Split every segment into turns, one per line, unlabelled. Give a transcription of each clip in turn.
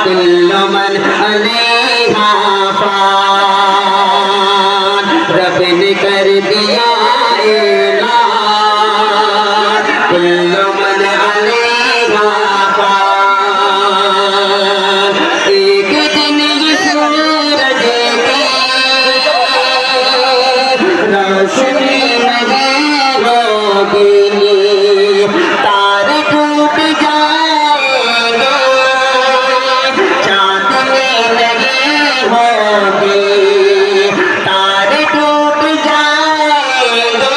कुल्लु मन अलैहा फान। रब ने कर दिया ऐलान, कुल्लु मन अलैहा फान। एक दिन ये सूरज की रोशनी नहीं होगी, तारे टूट जाएंगे, चांदनी नहीं होगी, तारे टूट जाएंगे,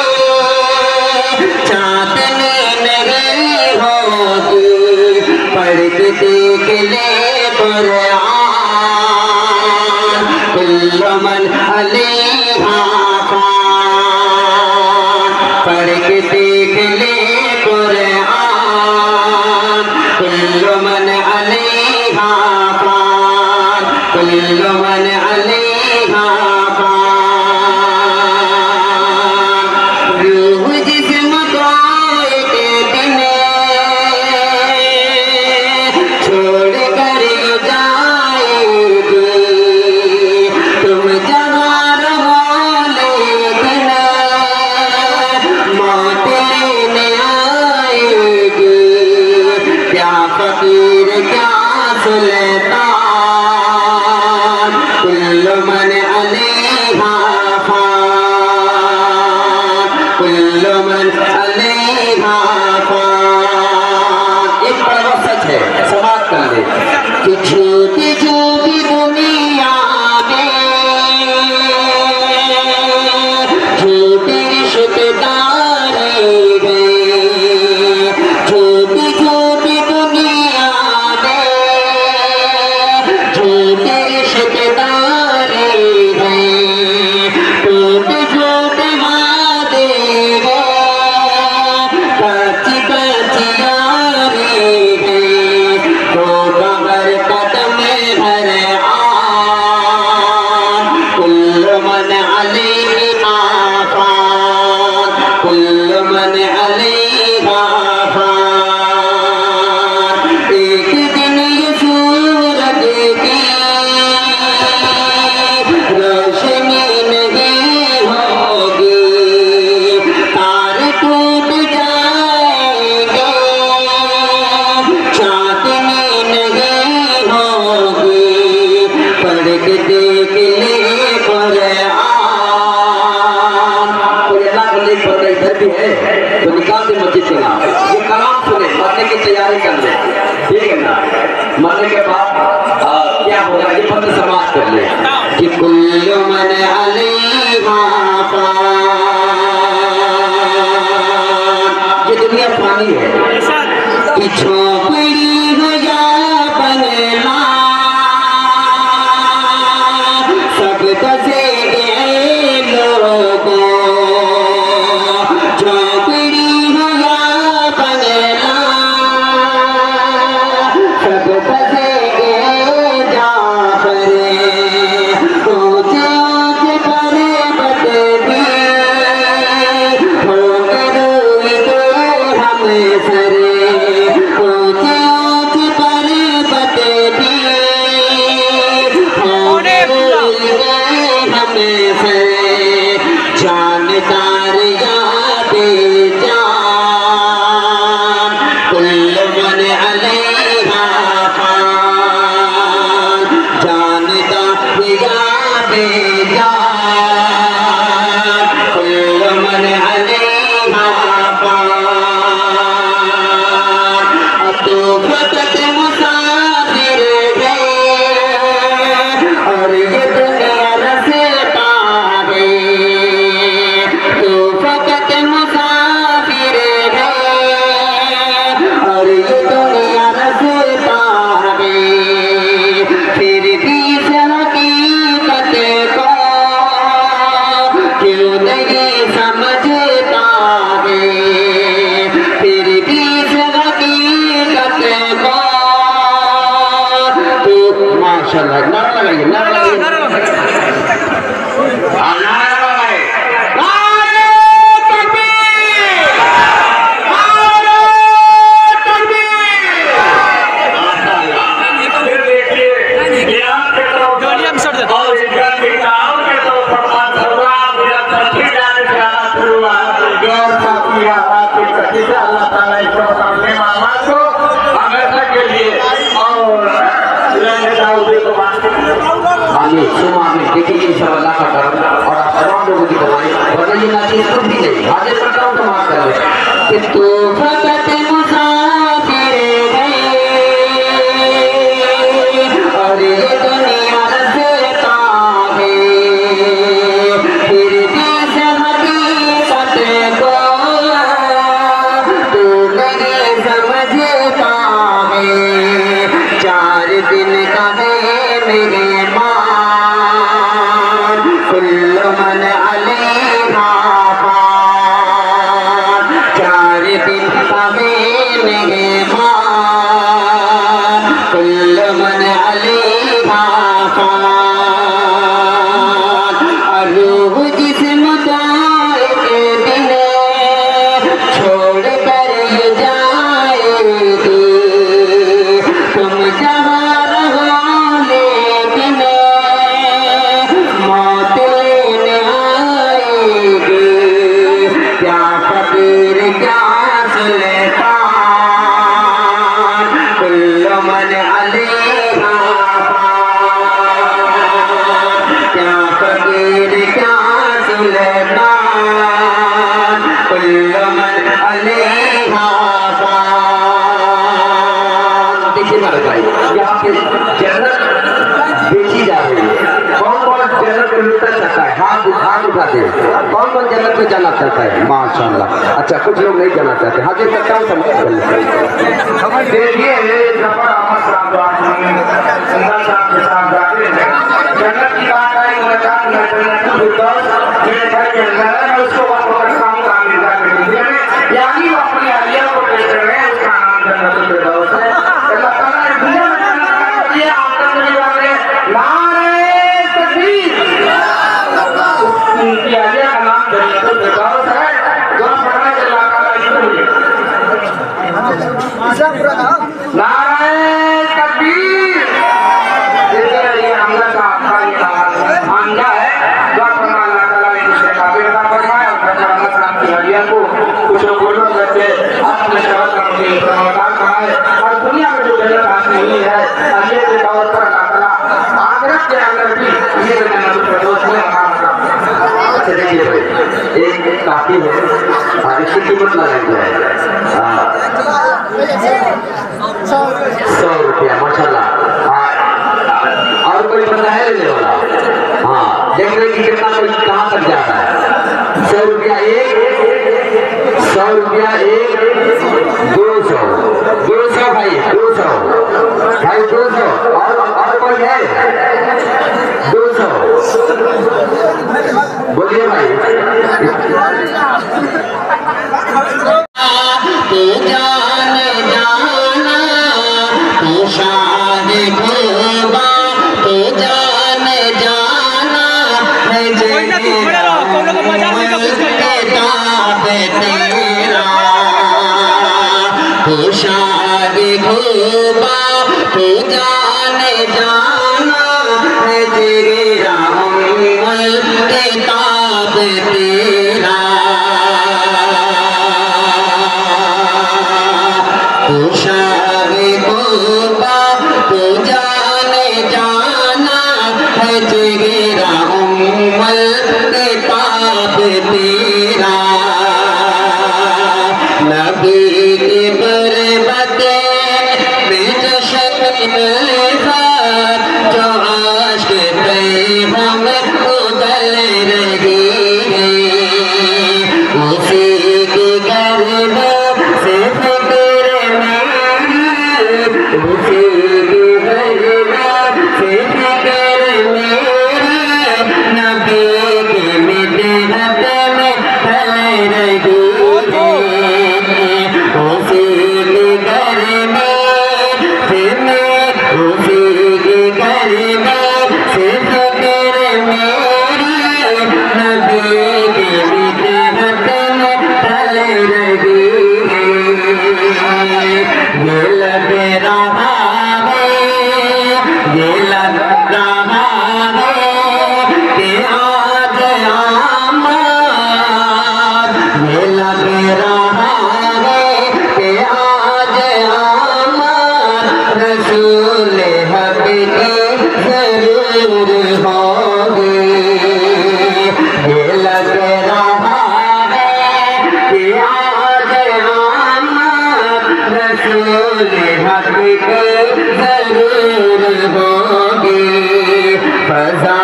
चांदनी नहीं होगी। पढ़ के देख ले कुरान, कुल्लु मन अलैहा फान। पढ़ के देख ले कुरान, कुल्लु मन अलैहा फान, कुल्लु मन अलैहा फान। रूह जिस्म को एक दिन छोड़ कर जाएगी, तुम जहाँ रहो लेकिन मौत लेने आएगी। क्या फकीर क्या सुल्तान, कुल्लु मन अलैहा फान, कुल्लु मन अलैहा फान। एक बड़ा सच है, समाप्त कर ले कि झूठी झूठी दुनिया में झूठी रिश्तेदारी है, झूठी झूठी दुनिया में झूठी रिश्तेदारी है, टूट झूठ वादे हैं, कच्ची कच्ची यारी है। तो कबर कदम हर आन, कुल्लु मन अलैहा फान, कुल्लु मन अलैहा फान। एक दिन ये सूरज की रोशनी नहीं होगी, तारे टूट जाएंगे, चांदनी नहीं होगी। पढ़ के देख ले कुरान। कोई अल्लाह को लेकर पढ़ इधर भी है तो निकाल दे मस्जिद से ना, ये कलाम सुने, मरने की तैयारी कर ले, ठीक है ना। मरने के बाद क्या होगा ये पत्र समाप्त कर ले कि कुल्लु मन अलैहा फान। ये दुनिया फानी है, कि झोपड़ी हो या बंगला सब दसेंगे लोगों, झोपड़ी हो या बंगला सब दसेंगे जाफर। ऊंचे ऊंचे पर्वत भी होंगे रोएंगे हम सरे, ऊंचे ऊंचे पर्वत भी होंगे रोएंगे हम सरे। जानदार या बेजान, कुल्लु मन अलैहा फान। जानदार या बेजान, कुल्लु मन अलैहा फान। अब तो फकत मुसाफिर है और ये दुनिया रसता है, तो फकत मुसाफिर है और ये दुनिया रसता है। फिर भी इस हकीकत को क्यों नहीं समझता है, फिर भी इस हकीकत को तो माशाल्लाह नारा लगाइए, नारा लगाइए, नारा लगाइए। सुमा में देखिए ये सब अल्लाह का करम और आप तमाम लोगों की कमाई वरना ये नाचीज कुछ भी नहीं हाजिर करता हूँ तो माफ कर ले कि तू फकत मुसाफिर है और ये दुनिया रसता है फिर भी सब हकीकत को तू नहीं समझता है 4 दिन का है मेरे मान कुल्लु मन अलैहा फान 4 दिन का है मेरे मान कुल्लु मन अलैहा फान रूह जिस्म के दिन छोड़ कर जाएगी तुम जहाँ रहो लेकिन मौत लेने आएगी क्या फकीर क्या सुल्तान कुल्लु मन अलैहा फान क्या फकीर क्या सुल्तान कुल्लु मन अलैहा फान। देखिए मेरे भाई यहाँ पे जन्नत बेची जा रही है कौन कौन जन्नत को लुटना चाहता है हाथ उठा दे कौन कौन जन्नत में जाना चाहता है माशाल्लाह अच्छा कुछ लोग नहीं जाना चाहते हाजिर करता हूँ समझ देखिए जफर अहमद साहब के साथ जाते हैं जन्नत की बात आई मेरे घर के अंदर है मैं उसको वक्त पकड़ता हूँ यानी वो अपनी आलिया को पेश कर रहे हैं उसका नाम जन्नत फिरदौस है अल्लाह ताला ने दुनिया में जन्नत का दिया आपका मेरी बात है नारे तकबीर उनकी आलिया का नाम जन्नत फिरदौस है दुआ पढ़ना के अल्लाह ताला इसको नारे तकबीर ये हमला का आपका ये आंजा है दुआ पढ़ना अल्लाह ताला ने इसके काबिल अता फरमाए और अल्लाह साहब की आलिया को कुछ लोग बोलो करके अपने शब्द का मुझे प्रमाण कहा है और दुनिया में जो जन्नत हासिल हुई है अल्लाह के तौर पर अल्लाह ताला आखिरत के अंदर भी ये जन्नत फिरदौस में मकाम का अच्छा देखिए भाई एक काफी है और इसकी कीमत ना लग जाए 100 रुपया माशाल्लाह और कोई बंदा है लेने वाला हाँ देख रहे कि कितना कोई कहाँ तक जाता है 100 रुपया एक 100 रुपया एक 200 भाई 200 और कोई है 200 बोलिए भाई तू जान जाना तू शान खुदा तू जान जाना है किताब तेरा तू शान खुदा तू जान जाना है तेरा किताब तेरा तू शाहे खुदा तू जाने जाना है तेरा उम्मल किताब तेरा नबी की बरबते में जश्न निसार जो आश्क पे हम उगल रही है उसी के घर में से फिक्र उसी के घर में से फिक्र नबी के मिदहत में ढल रही उसी के घर में से उसी के घर में से फिक्र नबी के मिदहत में ढल रही ये लग रहा है ये लग रहा है कि आज आमाद ये लग रहा है कि आज आमाद रसूल हक की जरूर हो
फजा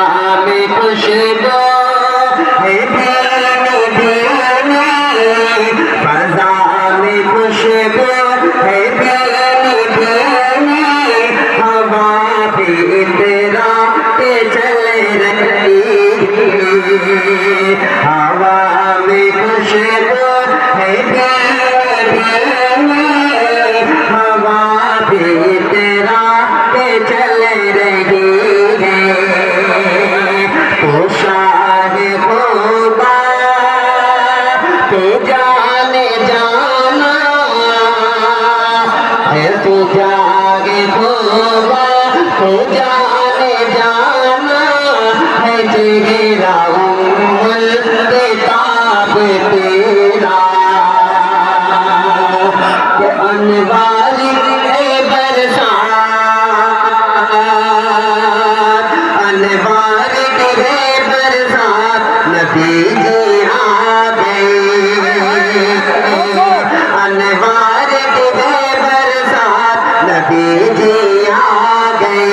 में खुशबू है भीनी भीनी, फजा में खुशबू है भीनी भीनी, हवा भी तेरा के चल रही, हवा में खुशबू है भीनी भीनी, हवा भी तेरा के चल रही है। तो शाह खुदा तो जाने जाना है, तू जागे खुदा तो जाने जाना है, तेरा उम्मुल किताब तेरा के अनवारी बरसात, अनवार के बरसात नबी जी आ गए, अनवार के बरसात नबी जी आ गए,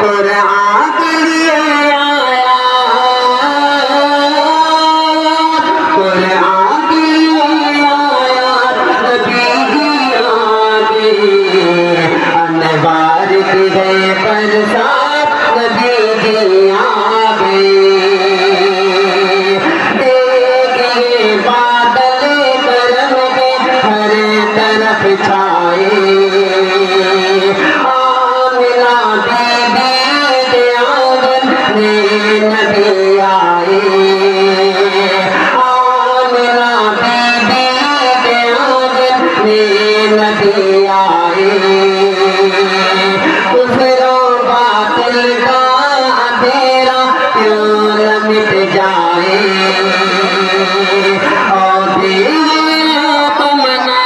कुरान के लिए आया, कुरान के लिए आया नबी जी आ गए, अनवार के बरसात नबी जी आ गए। देखिए बादल करम के हर तरफ छाए, आमिना बीबी के आंगन में नबी आए, आमिना बीबी के आंगन में नबी आए, बातिल का अंधेरा क्यों न मिट जाए, और तमन्ना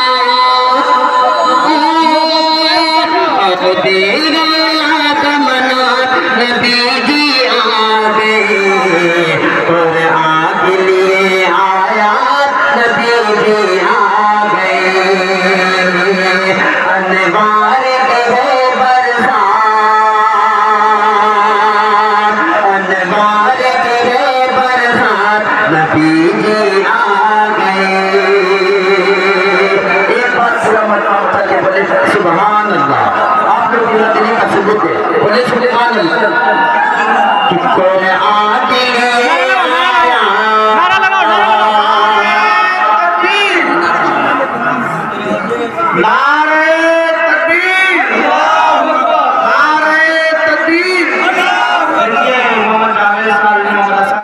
अब तेरा तमन्ना नबी जी आ गए, और आगे लिए आया नबी जी आ गए, अनवार के बरसात, अनवार के बरसात नबी जी आ गए। एक बात पूरा मतलब होता है, बोले सुभान अल्लाह, आप लोग देने का सबूत है, बोले सुभान अल्लाह कि कोई आगे आया